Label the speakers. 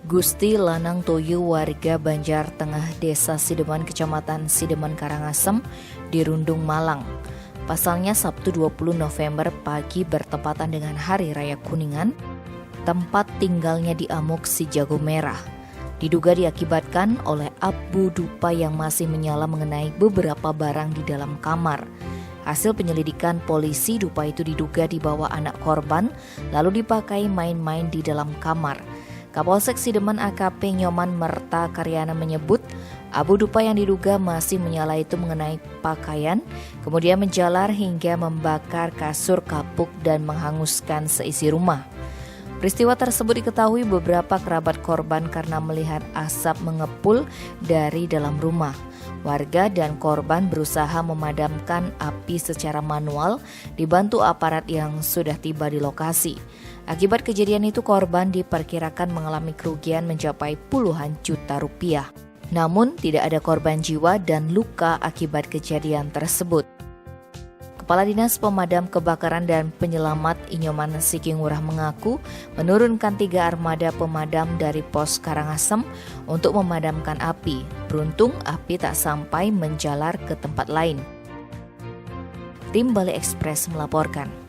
Speaker 1: Gusti Lanang Toyo warga Banjar Tengah Desa Sideman Kecamatan Sideman Karangasem di Rundung Malang. Pasalnya Sabtu 20 November pagi bertepatan dengan Hari Raya Kuningan, tempat tinggalnya diamuk si jago merah. Diduga diakibatkan oleh abu dupa yang masih menyala mengenai beberapa barang di dalam kamar. Hasil penyelidikan polisi, dupa itu diduga dibawa anak korban lalu dipakai main-main di dalam kamar. Kapolsek Sideman AKP Nyoman Merta Karyana menyebut abu dupa yang diduga masih menyala itu mengenai pakaian, kemudian menjalar hingga membakar kasur, kapuk, dan menghanguskan seisi rumah. Peristiwa tersebut diketahui beberapa kerabat korban karena melihat asap mengepul dari dalam rumah. Warga dan korban berusaha memadamkan api secara manual dibantu aparat yang sudah tiba di lokasi. Akibat kejadian itu korban diperkirakan mengalami kerugian mencapai puluhan juta rupiah. Namun tidak ada korban jiwa dan luka akibat kejadian tersebut. Kepala Dinas Pemadam Kebakaran dan Penyelamat Inyoman Sikingurah mengaku menurunkan 3 armada pemadam dari pos Karangasem untuk memadamkan api. Beruntung api tak sampai menjalar ke tempat lain. Tim Bali Express melaporkan.